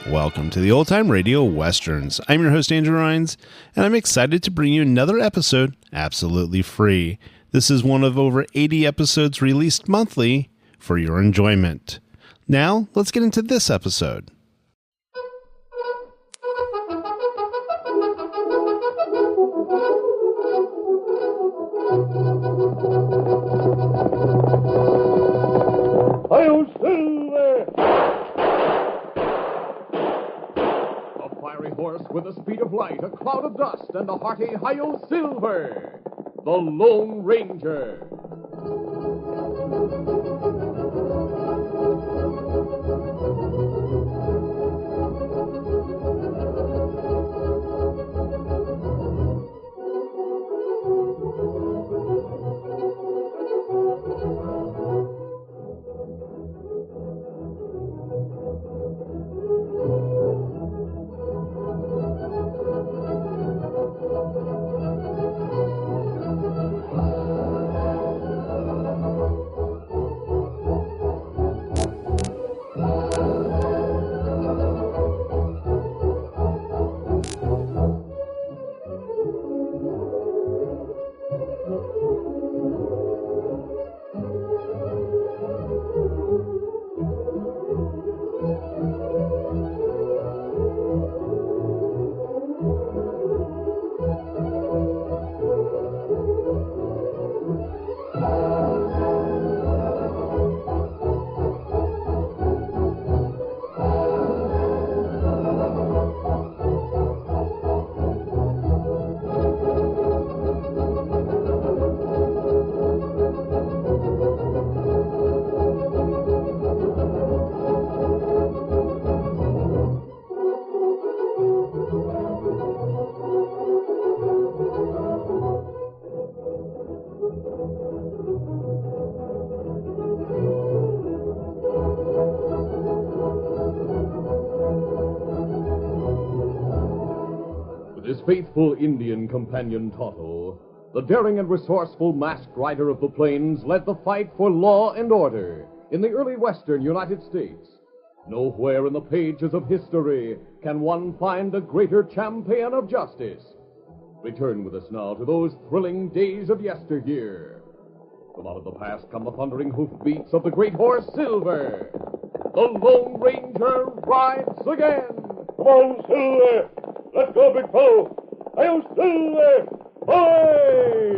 Welcome to the Old Time Radio Westerns. I'm your host, Andrew Rhines, and I'm excited to bring you another episode absolutely free. This is one of over 80 episodes released monthly for your enjoyment. Now, let's get into this episode. With the speed of light, a cloud of dust, and a hearty Hi-Yo Silver, the Lone Ranger. His faithful Indian companion Tonto, the daring and resourceful masked rider of the plains, led the fight for law and order in the early western United States. Nowhere in the pages of history can one find a greater champion of justice. Return with us now to those thrilling days of yesteryear. From out of the past come the thundering hoofbeats of the great horse Silver. The Lone Ranger rides again. Come on, Silver! Let's go, big fellow! Hi-Yo Silver! Hoy!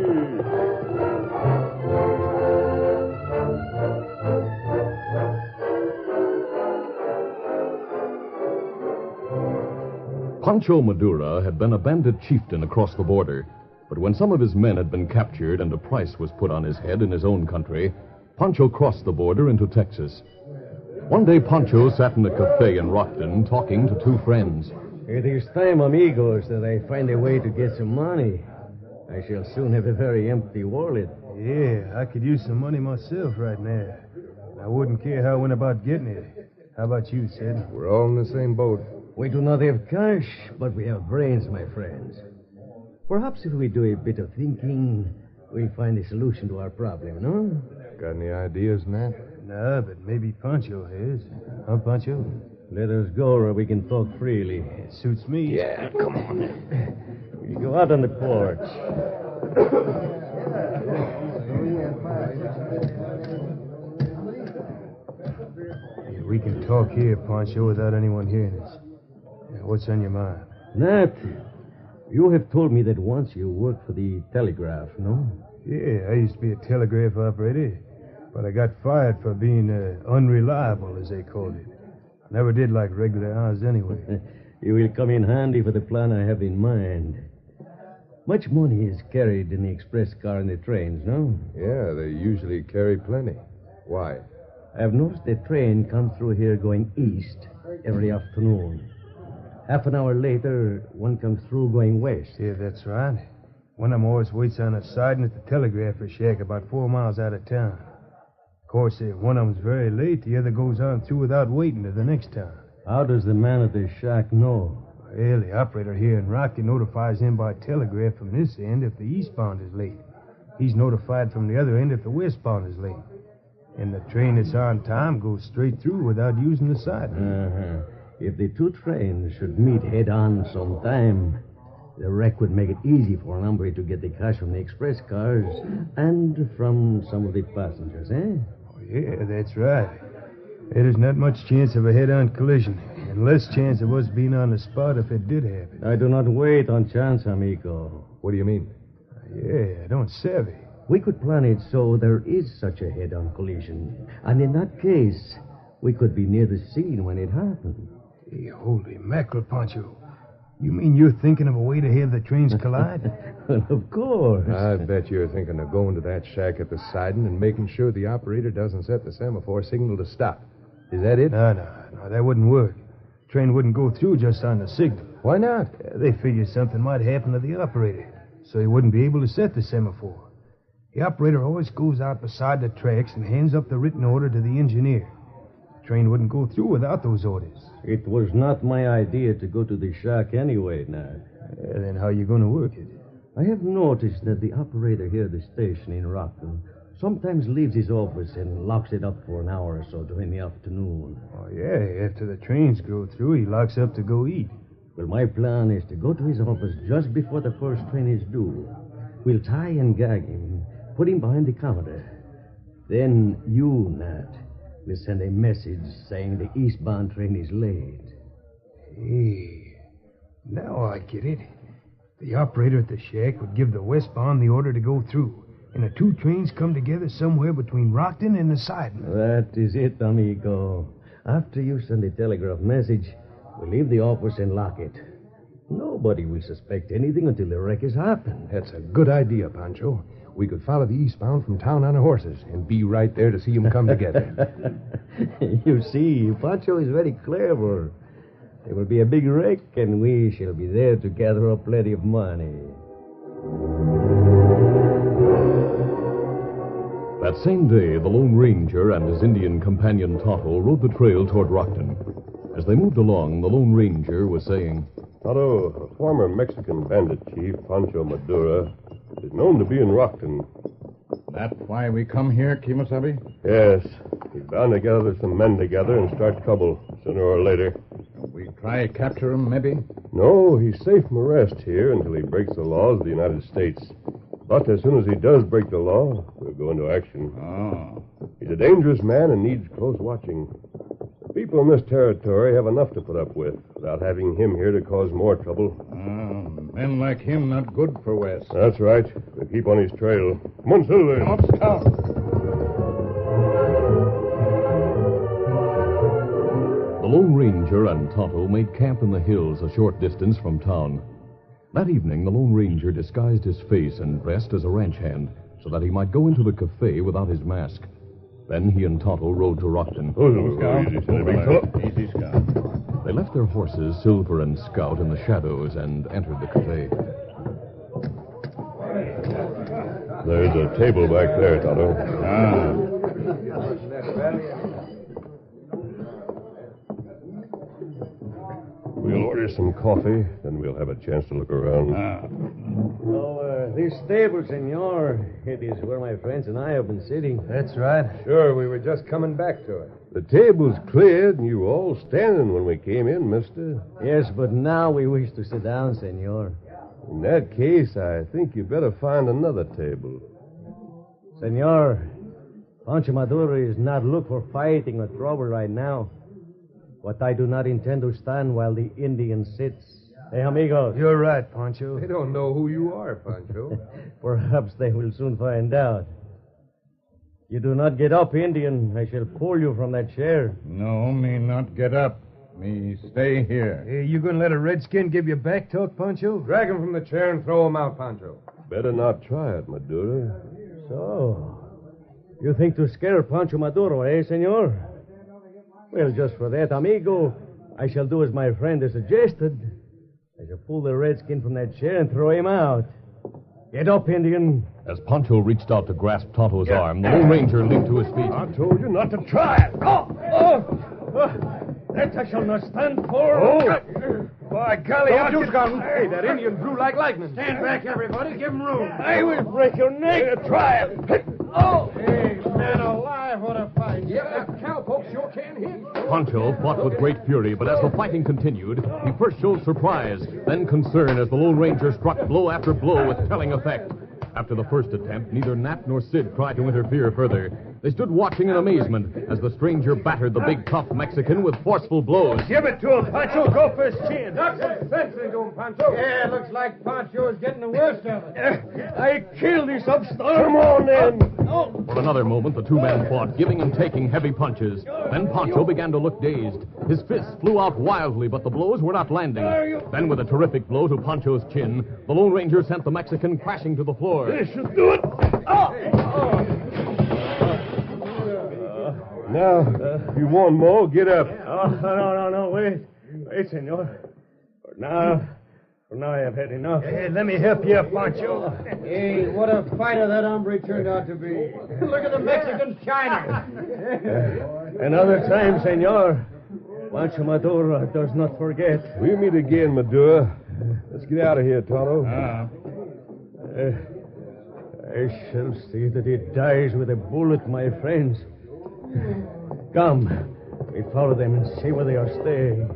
Pancho Madura had been a bandit chieftain across the border, but when some of his men had been captured and a price was put on his head in his own country, Pancho crossed the border into Texas. One day, Pancho sat in a cafe in Rockton talking to two friends. It is time, amigos, that I find a way to get some money. I shall soon have a very empty wallet. Yeah, I could use some money myself right now. I wouldn't care how I went about getting it. How about you, Sid? We're all in the same boat. We do not have cash, but we have brains, my friends. Perhaps if we do a bit of thinking, we'll find a solution to our problem, no? Got any ideas, Nat? Nah, but maybe Pancho has. Huh, Pancho? Let us go where we can talk freely. It suits me. Yeah, come on. We go out on the porch. Yeah, we can talk here, Pancho, without anyone hearing us. Yeah, what's on your mind? Nat, you have told me that once you worked for the telegraph, no? Yeah, I used to be a telegraph operator, but I got fired for being unreliable, as they called it. Never did like regular hours anyway. You will come in handy for the plan I have in mind. Much money is carried in the express car and the trains, no? Yeah, they usually carry plenty. Why? I've noticed a train comes through here going east every afternoon. Half an hour later, one comes through going west. Yeah, that's right. One of them always waits on a siding at the telegrapher shack about 4 miles out of town. Of course, if one of them's very late, the other goes on through without waiting to the next town. How does the man at the shack know? Well, the operator here in Rocky notifies him by telegraph from this end if the eastbound is late. He's notified from the other end if the westbound is late. And the train that's on time goes straight through without using the siding. If the two trains should meet head-on sometime, the wreck would make it easy for an hombre to get the cash from the express cars and from some of the passengers, eh? Oh, yeah, that's right. There's not much chance of a head-on collision, and less chance of us being on the spot if it did happen. I do not wait on chance, amigo. What do you mean? Yeah, I don't savvy. We could plan it so there is such a head-on collision. And in that case, we could be near the scene when it happened. Hey, holy mackerel, Pancho. You mean you're thinking of a way to have the trains collide? Well, of course. I bet you're thinking of going to that shack at the siding and making sure the operator doesn't set the semaphore signal to stop. Is that it? No, that wouldn't work. Train wouldn't go through just on the signal. Why not? They figured something might happen to the operator, so he wouldn't be able to set the semaphore. The operator always goes out beside the tracks and hands up the written order to the engineer. The train wouldn't go through without those orders. It was not my idea to go to the shack anyway, now. Then how you going to work it? I have noticed that the operator here at the station in Rockton sometimes leaves his office and locks it up for an hour or so during the afternoon. Oh, yeah, after the trains go through, he locks up to go eat. Well, my plan is to go to his office just before the first train is due. We'll tie and gag him, put him behind the counter. Then you, Nat, will send a message saying the eastbound train is late. Hey, now I get it. The operator at the shack would give the westbound the order to go through, and the two trains come together somewhere between Rockton and the siding. That is it, amigo. After you send a telegraph message, we'll leave the office and lock it. Nobody will suspect anything until the wreck has happened. That's a good idea, Pancho. We could follow the eastbound from town on our horses and be right there to see them come together. You see, Pancho is very clever. There will be a big wreck, and we shall be there to gather up plenty of money. That same day, the Lone Ranger and his Indian companion Tonto rode the trail toward Rockton. As they moved along, the Lone Ranger was saying, Tonto, a former Mexican bandit chief, Pancho Madura, is known to be in Rockton. That why we come here, Kemosabe? Yes, he's bound to gather some men together and start trouble, sooner or later. We try capture him, maybe? No, he's safe from arrest here until he breaks the laws of the United States. But as soon as he does break the law, we'll go into action. Oh. He's a dangerous man and needs close watching. The people in this territory have enough to put up with without having him here to cause more trouble. Men like him not good for West. That's right. We'll keep on his trail. Come on, Silver. Come up, Scout. The Lone Ranger and Tonto made camp in the hills a short distance from town. That evening, the Lone Ranger disguised his face and dressed as a ranch hand so that he might go into the cafe without his mask. Then he and Tonto rode to Rockton. Easy, Silver, big fellow. Easy, Scout. They left their horses, Silver and Scout, in the shadows and entered the cafe. There's a table back there, Tonto. We'll order some coffee, then we'll have a chance to look around. This table, senor, it is where my friends and I have been sitting. That's right. Sure, we were just coming back to it. The table's cleared, and you were all standing when we came in, mister. Yes, but now we wish to sit down, senor. In that case, I think you better find another table. Senor, Pancho Maduro is not look for fighting or trouble right now. But I do not intend to stand while the Indian sits. Hey, amigos. You're right, Pancho. They don't know who you are, Pancho. Perhaps they will soon find out. You do not get up, Indian. I shall pull you from that chair. No, me not get up. Me stay here. Hey, you going to let a redskin give you back talk, Pancho? Drag him from the chair and throw him out, Pancho. Better not try it, Madura. So, you think to scare Pancho Maduro, eh, senor? Well, just for that, amigo, I shall do as my friend has suggested. I shall pull the redskin from that chair and throw him out. Get up, Indian. As Pancho reached out to grasp Tonto's arm, the Lone Ranger leaped to his feet. I told you not to try it. That I shall not stand for. Oh! By golly, Don't use gun. Hey, that Indian drew like lightning. Stand back, everybody. Give him room. I will break your neck. Try it. Oh! Hey, man alive, what a fight. Yeah, that cowpoke sure can hit. Pancho fought with great fury, but as the fighting continued, he first showed surprise, then concern as the Lone Ranger struck blow after blow with telling effect. After the first attempt, neither Nat nor Sid tried to interfere further. They stood watching in amazement as the stranger battered the big, tough Mexican with forceful blows. Give it to him, Pancho. Go for his chin. Knock some sense into him, Pancho. Yeah, looks like Pancho is getting the worst of it. I killed this upstart. Come on, then. For another moment, the two men fought, giving and taking heavy punches. Then Pancho began to look dazed. His fists flew out wildly, but the blows were not landing. Then, with a terrific blow to Pancho's chin, the Lone Ranger sent the Mexican crashing to the floor. This should do it. Now, if you want more, get up. No, wait. Wait, senor. For now I have had enough. Hey, let me help you, Pancho. Hey, what a fighter that hombre turned out to be. Look at the Mexican China. Another time, senor. Pancho Maduro does not forget. We'll meet again, Madura. Let's get out of here, Tonto. I shall see that he dies with a bullet, my friends. Come, we follow them and see where they are staying.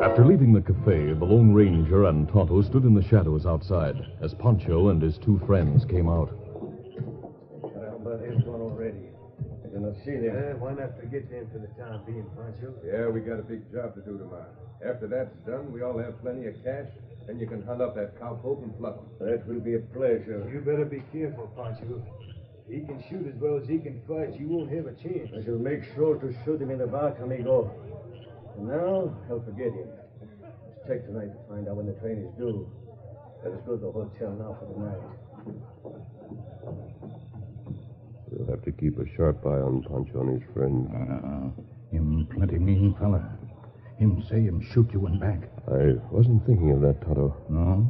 After leaving the cafe, the Lone Ranger and Tonto stood in the shadows outside as Pancho and his two friends came out. But there's one already. I do not see them. Why not forget them for the time being, Pancho? Yeah, we got a big job to do tomorrow. After that's done, we all have plenty of cash, and you can hunt up that cowpoke and pluck him. That will be a pleasure. You better be careful, Pancho. If he can shoot as well as he can fight, you won't have a chance. I shall make sure to shoot him in the back, amigo. And now, I'll forget him. Let's check tonight to find out when the train is due. Let us go to the hotel now for the night. We'll have to keep a sharp eye on Pancho and his friends. Him plenty mean fella. Him say him shoot you in back. I wasn't thinking of that, Tonto. No?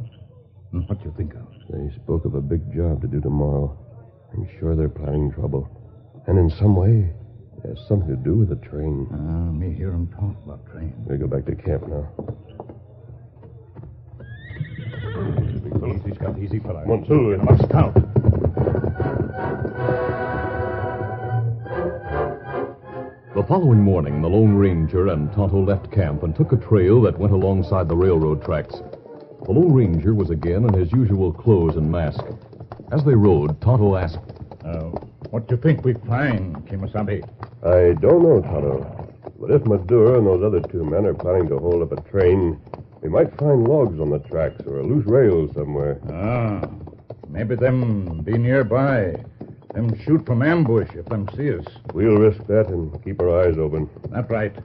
And what you think of? They spoke of a big job to do tomorrow. I'm sure they're planning trouble. And in some way, it has something to do with the train. Me hear him talk about train. We go back to camp now. Easy, Scout, easy, fella. Come on, Sulu. Get him up, Scout. The following morning, the Lone Ranger and Tonto left camp and took a trail that went alongside the railroad tracks. The Lone Ranger was again in his usual clothes and mask. As they rode, Tonto asked, What do you think we find, Kimasabi? I don't know, Tonto. But if Madura and those other two men are planning to hold up a train, we might find logs on the tracks or a loose rail somewhere. Maybe them be nearby. Them shoot from ambush if them see us. We'll risk that and keep our eyes open. That's right.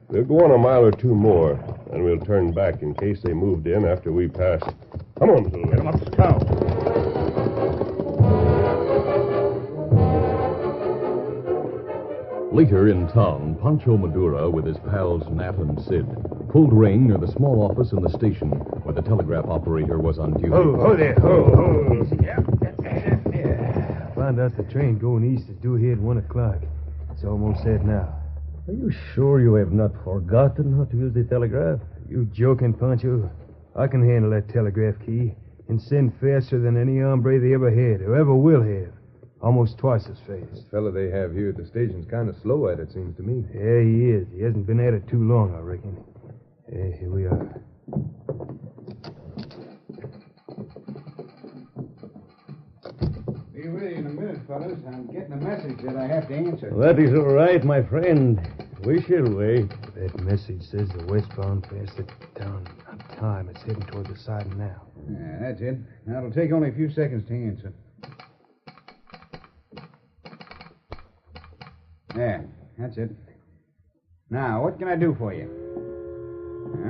We'll go on a mile or two more, and we'll turn back in case they moved in after we pass. Come on, Sulu. Get him up, Scout. Later in town, Pancho Madura, with his pals Nat and Sid, pulled rein near the small office in the station where the telegraph operator was on duty. Oh, there. Oh. Found out the train going east is due here at 1 o'clock. It's almost set now. Are you sure you have not forgotten how to use the telegraph? You joking, Pancho? I can handle that telegraph key and send faster than any hombre they ever had or ever will have. Almost twice as fast. This fella they have here at the station's kind of slow at it, seems to me. Yeah, he is. He hasn't been at it too long, I reckon. Yeah, here we are. Be with you in a minute, fellas. I'm getting a message that I have to answer. That is all right, my friend. We shall wait. That message says the westbound past the town on time. It's heading toward the siding now. Yeah, that's it. That'll take only a few seconds to answer. There, that's it. Now, what can I do for you?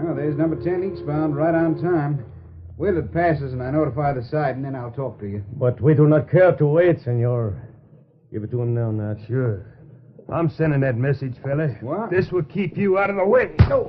Well, there's number 10 eastbound right on time. Wait till it passes and I notify the side, and then I'll talk to you. But we do not care to wait, senor. Give it to him now, Nat. Sure. I'm sending that message, fella. What? This will keep you out of the way. No.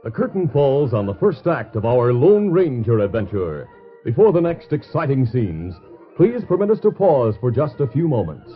The curtain falls on the first act of our Lone Ranger adventure. Before the next exciting scenes, please permit us to pause for just a few moments.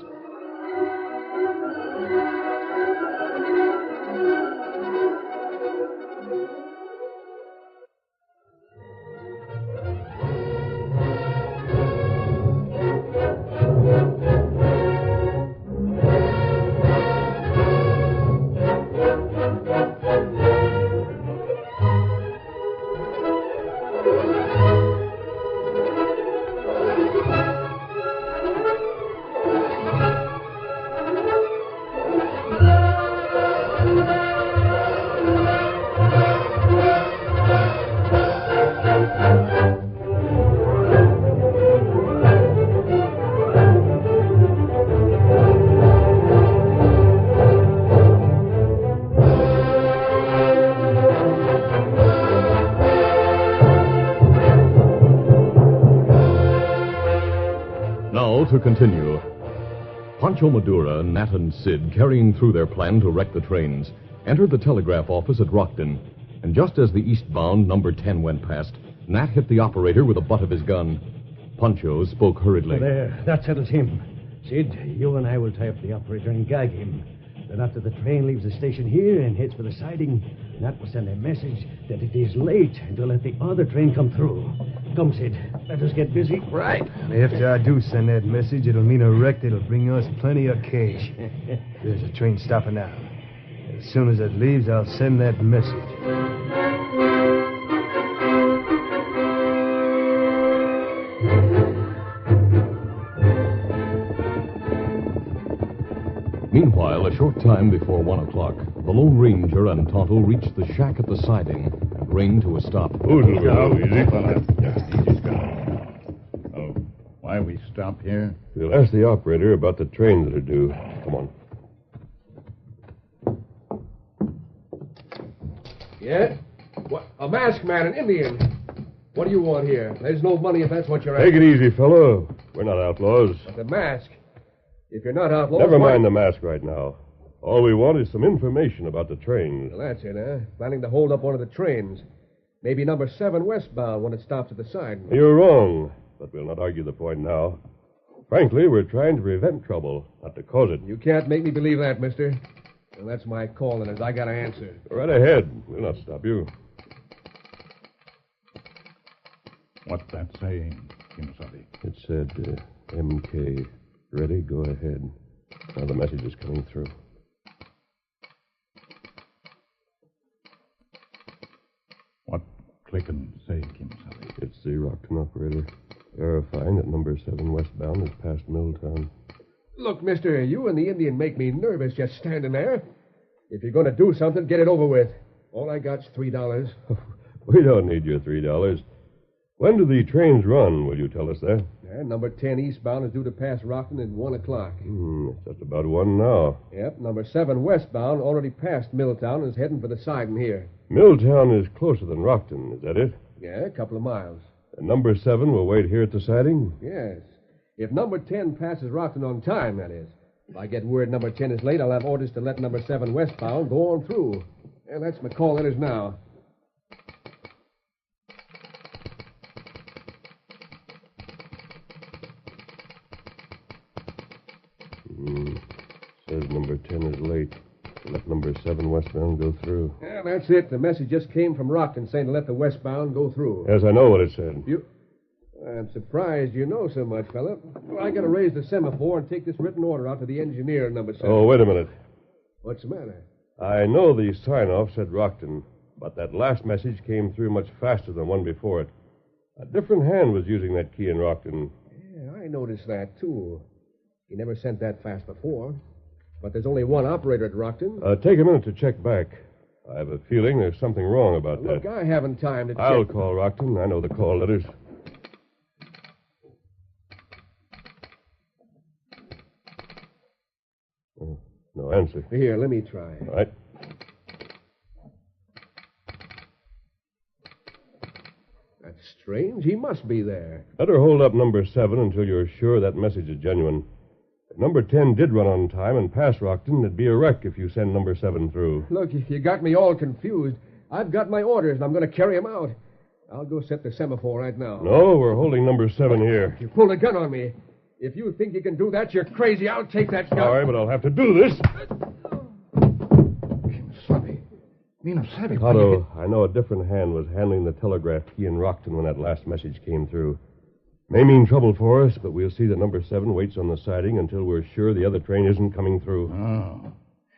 Now to continue. Pancho Madura, Nat, and Sid, carrying through their plan to wreck the trains, entered the telegraph office at Rockton. And just as the eastbound number 10 went past, Nat hit the operator with the butt of his gun. Pancho spoke hurriedly. There, that settles him. Sid, you and I will tie up the operator and gag him. Then after the train leaves the station here and heads for the siding, Nat will send a message that it is late and to let the other train come through. Come, Sid, let us get busy. Right. After I do send that message, it'll mean a wreck that'll bring us plenty of cash. There's a train stopping now. As soon as it leaves, I'll send that message. Meanwhile, a short time before 1 o'clock, the Lone Ranger and Tonto reached the shack at the siding and reined to a stop. Easy, fella. Oh, why we stop here? We'll ask the operator about the trains that are due. Come on. Yeah? What? A masked man, an Indian. What do you want here? There's no money if that's what you're Take after. it easy, fellow. We're not outlaws. But the mask. If you're not outlaws... Never why- mind the mask right now. All we want is some information about the trains. Well, that's it, huh? Planning to hold up one of the trains. Maybe number 7 westbound when it stops at the side. You're wrong, but we'll not argue the point now. Frankly, we're trying to prevent trouble, not to cause it. You can't make me believe that, mister. Well, that's my call, and I got to answer. Go right ahead. We'll not stop you. What's that saying, Kimasabi? It said, MK. Ready? Go ahead. Now the message is coming through. What clickin' say, Kimasabi? It's the Rockton operator. Verifying that number 7 westbound is past Milltown. Look, mister, you and the Indian make me nervous just standing there. If you're going to do something, get it over with. All I got's $3. We don't need your $3. When do the trains run? Will you tell us that? Yeah, number 10 eastbound is due to pass Rockton at 1 o'clock. It's just about 1 now. Yep, number 7 westbound already passed Milltown and is heading for the siding here. Milltown is closer than Rockton, is that it? Yeah, a couple of miles. And number 7 will wait here at the siding? Yes. If number 10 passes Rockton on time, that is. If I get word number 10 is late, I'll have orders to let number 7 westbound go on through. And that's my call letters now. Says number 10 is late. Let number 7 westbound go through. Yeah, that's it. The message just came from Rockton saying to let the westbound go through. Yes, I know what it said. I'm surprised you know so much, fella. Well, I got to raise the semaphore and take this written order out to the engineer at number 7. Oh, wait a minute. What's the matter? I know the sign-off said Rockton, but that last message came through much faster than one before it. A different hand was using that key in Rockton. Yeah, I noticed that, too. He never sent that fast before. But there's only one operator at Rockton. Take a minute to check back. I have a feeling there's something wrong about Look, that. I haven't time to check. I'll call Rockton. I know the call letters. No answer. Here, let me try. All right. That's strange. He must be there. Better hold up number 7 until you're sure that message is genuine. If number 10 did run on time and pass Rockton, it'd be a wreck if you send number 7 through. Look, you got me all confused. I've got my orders, and I'm going to carry 'em out. I'll go set the semaphore right now. No, we're holding number 7 here. You pulled a gun on me. If you think you can do that, you're crazy. I'll take that gun. All right, but I'll have to do this. Otto, I know a different hand was handling the telegraph key in Rockton when that last message came through. May mean trouble for us, but we'll see that number 7 waits on the siding until we're sure the other train isn't coming through. Oh.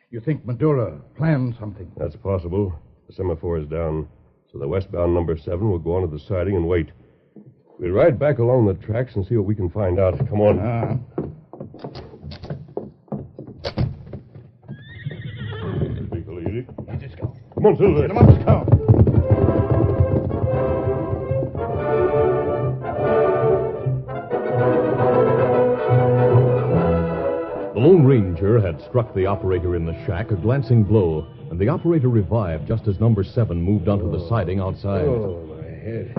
You think Madura planned something? That's possible. The semaphore is down, so the westbound number 7 will go onto the siding and wait. We'll ride back along the tracks and see what we can find out. Come on. Take it easy. Let's go. Come on, Silver. Get 'em up, Scout. The Lone Ranger had struck the operator in the shack a glancing blow, and the operator revived just as number 7 moved onto the siding outside. Oh, my head.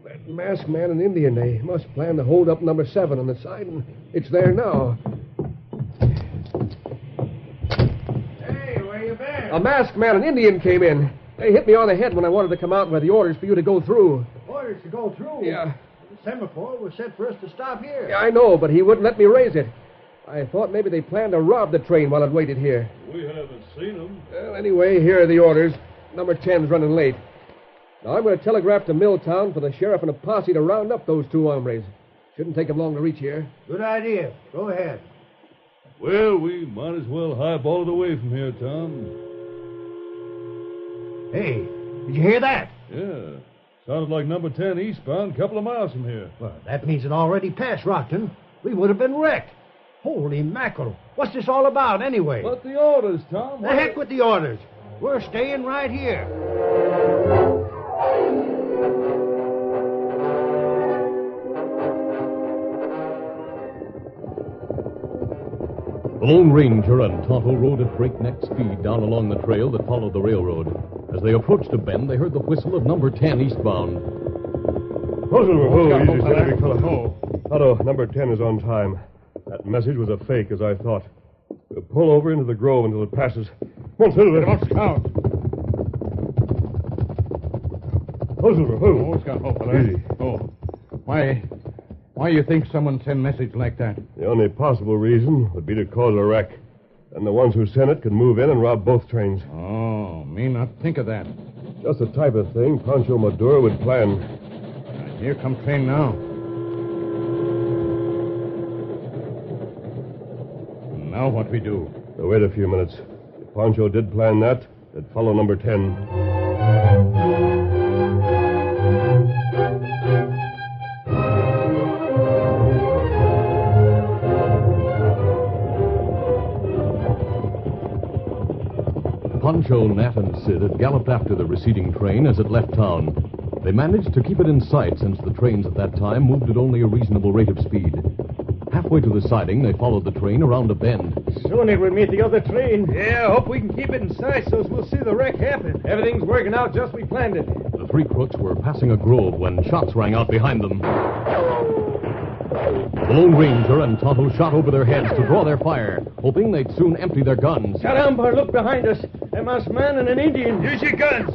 That masked man and Indian, they must plan to hold up number 7 on the side, and it's there now. Hey, where you been? A masked man and Indian came in. They hit me on the head when I wanted to come out with the orders for you to go through. Orders to go through? Yeah. The semaphore was set for us to stop here. Yeah, I know, but he wouldn't let me raise it. I thought maybe they planned to rob the train while it waited here. We haven't seen him. Well, anyway, here are the orders. Number 10's running late. Now, I'm going to telegraph to Milltown for the sheriff and a posse to round up those 2 hombres. Shouldn't take them long to reach here. Good idea. Go ahead. Well, we might as well highball it away from here, Tom. Hey, did you hear that? Yeah. Sounded like number 10 eastbound, a couple of miles from here. Well, that means it already passed Rockton. We would have been wrecked. Holy mackerel. What's this all about, anyway? But the orders, Tom. The heck with the orders. We're staying right here. The Lone Ranger and Tonto rode at breakneck speed down along the trail that followed the railroad. As they approached a bend, they heard the whistle of number 10 eastbound. Oh, easy, steady, big fella. Otto, number 10 is on time. That message was a fake, as I thought. We'll pull over into the grove until it passes. Come on, Silver. Come on, Scout. Oh, Silver, Oh, Scout, fella. Easy. Oh. Why you think someone send message like that? The only possible reason would be to cause a wreck. And the ones who sent it could move in and rob both trains. Oh, me not think of that. Just the type of thing Pancho Maduro would plan. Here come train now. Now what we do? Now, wait a few minutes. If Pancho did plan that, they'd follow number 10. Pancho, Nat, and Sid had galloped after the receding train as it left town. They managed to keep it in sight since the trains at that time moved at only a reasonable rate of speed. Halfway to the siding, they followed the train around a bend. Soon it will meet the other train. Yeah, hope we can keep it in sight so we'll see the wreck happen. Everything's working out just we planned it. The 3 crooks were passing a grove when shots rang out behind them. The Lone Ranger and Tonto shot over their heads to draw their fire, hoping they'd soon empty their guns. Caramba, look behind us. A masked man and an Indian. Use your guns.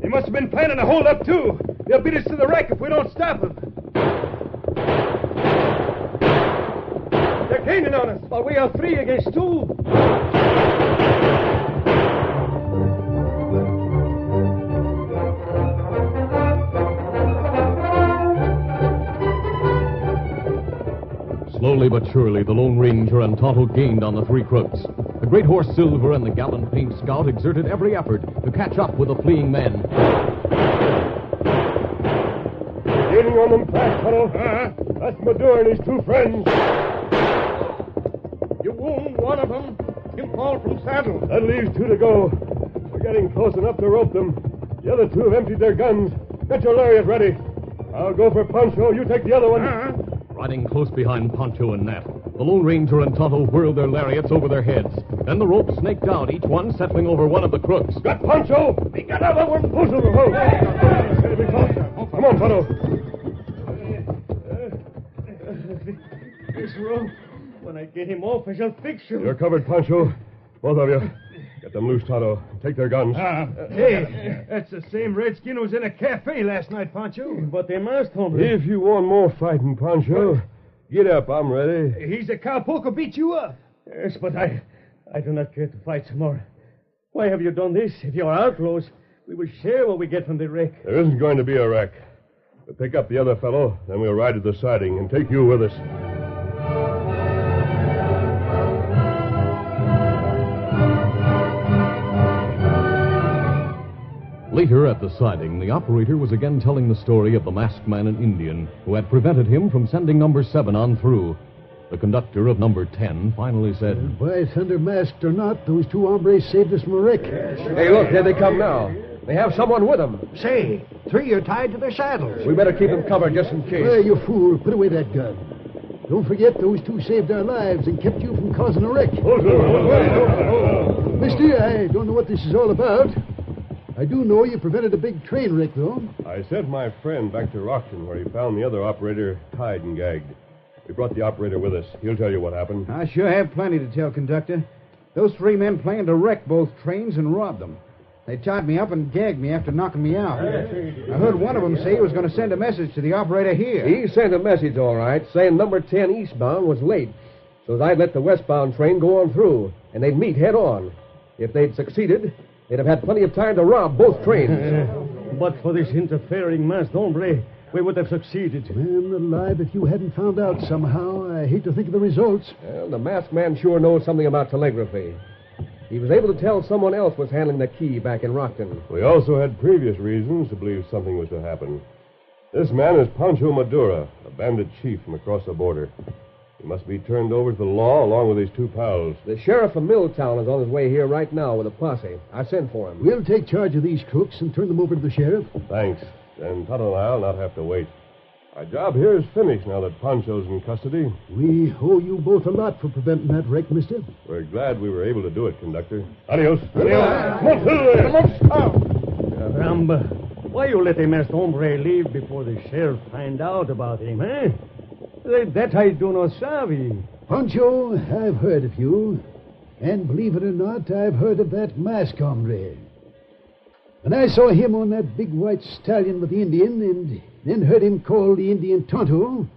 They must have been planning to hold up, too. They'll beat us to the wreck if we don't stop them. They're gaining on us, but we are 3 against 2. Slowly but surely, the Lone Ranger and Tonto gained on the 3 crooks. The great horse Silver and the gallant paint scout exerted every effort to catch up with the fleeing men. Gaining on them fast, Tonto. That's Maduro and his 2 friends. You wound one of them. Him fall from saddle. That leaves 2 to go. We're getting close enough to rope them. The other 2 have emptied their guns. Get your lariat ready. I'll go for Pancho. You take the other one. Riding close behind Pancho and Nat, the Lone Ranger and Tonto whirled their lariats over their heads. Then the rope snaked out, each one settling over one of the crooks. Got Pancho! We got another one! Push him! Come on, Tonto. This rope, when I get him off, I shall fix you. You're covered, Pancho. Both of you. Get them loose, Tonto. Take their guns. Hey, that's the same redskin who was in a cafe last night, Pancho. But they must, hombre. If you want more fighting, Pancho, get up. I'm ready. He's a cowpoke who beat you up. Yes, but I do not care to fight some more. Why have you done this? If you are outlaws, we will share what we get from the wreck. There isn't going to be a wreck. We'll pick up the other fellow, then we'll ride to the siding and take you with us. Later at the siding, the operator was again telling the story of the masked man and Indian who had prevented him from sending number 7 on through. The conductor of number 10 finally said, By thunder, masked or not, those two hombres saved us from a wreck. Hey, look, there they come now. They have someone with them. Say, 3 are tied to their saddles. We better keep them covered just in case. Well, you fool. Put away that gun. Don't forget those two saved our lives and kept you from causing a wreck. Mister, I don't know what this is all about. I do know you prevented a big train wreck, though. I sent my friend back to Rockton where he found the other operator tied and gagged. We brought the operator with us. He'll tell you what happened. I sure have plenty to tell, conductor. Those 3 men planned to wreck both trains and rob them. They tied me up and gagged me after knocking me out. I heard one of them say he was going to send a message to the operator here. He sent a message, all right, saying number 10 eastbound was late, so I'd let the westbound train go on through, and they'd meet head on. If they'd succeeded, they'd have had plenty of time to rob both trains. But for this interfering masked hombre, we would have succeeded. Man alive, if you hadn't found out somehow, I hate to think of the results. Well, the masked man sure knows something about telegraphy. He was able to tell someone else was handling the key back in Rockton. We also had previous reasons to believe something was to happen. This man is Pancho Madura, a bandit chief from across the border. He must be turned over to the law along with his 2 pals. The sheriff of Milltown is on his way here right now with a posse. I sent for him. We'll take charge of these crooks and turn them over to the sheriff. Thanks. Then Tonto and I'll not have to wait. Our job here is finished now that Pancho's in custody. We owe you both a lot for preventing that wreck, mister. We're glad we were able to do it, conductor. Adios. Adios. Caramba. Why you let the masked hombre leave before the sheriff find out about him, eh? That I do not savvy. Pancho, I've heard of you. And believe it or not, I've heard of that masked hombre. When I saw him on that big white stallion with the Indian and then heard him call the Indian Tonto,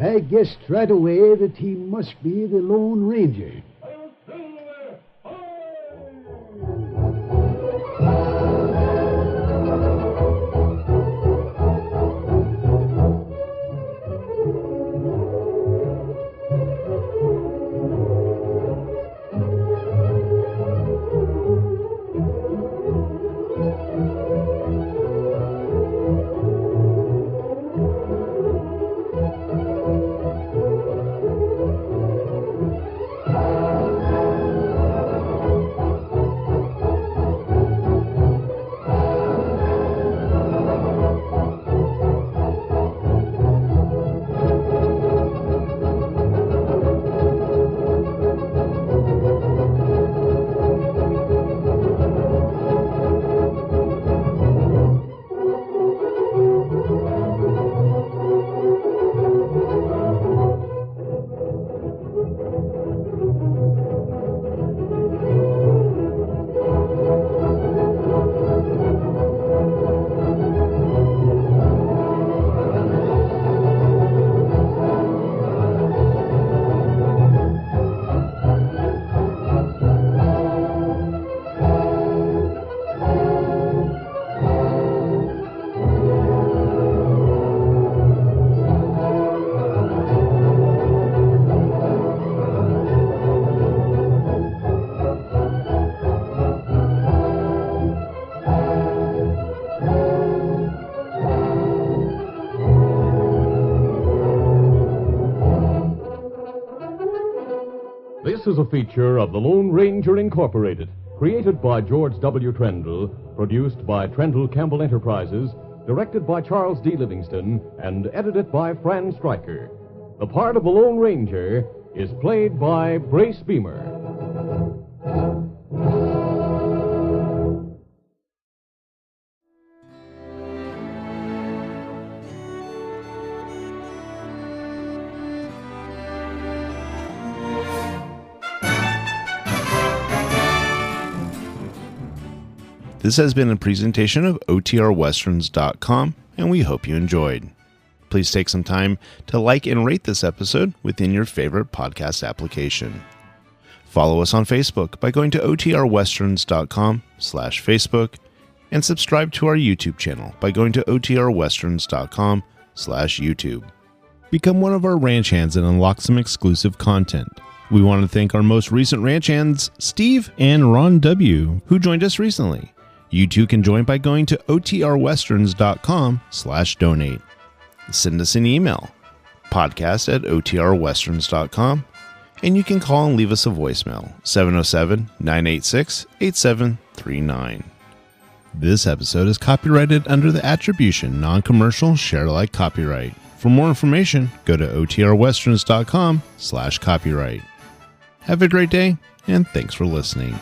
I guessed right away that he must be the Lone Ranger. This is a feature of the Lone Ranger Incorporated, created by George W. Trendle, produced by Trendle Campbell Enterprises, directed by Charles D. Livingston, and edited by Fran Stryker. The part of the Lone Ranger is played by Brace Beamer. This has been a presentation of OTRWesterns.com, and we hope you enjoyed. Please take some time to like and rate this episode within your favorite podcast application. Follow us on Facebook by going to OTRWesterns.com/Facebook, and subscribe to our YouTube channel by going to OTRWesterns.com/YouTube. Become one of our ranch hands and unlock some exclusive content. We want to thank our most recent ranch hands, Steve and Ron W., who joined us recently. You too can join by going to OTRWesterns.com/donate. Send us an email, podcast@OTRWesterns.com, and you can call and leave us a voicemail, 707-986-8739. This episode is copyrighted under the attribution, non-commercial, share-alike copyright. For more information, go to OTRWesterns.com/copyright. Have a great day, and thanks for listening.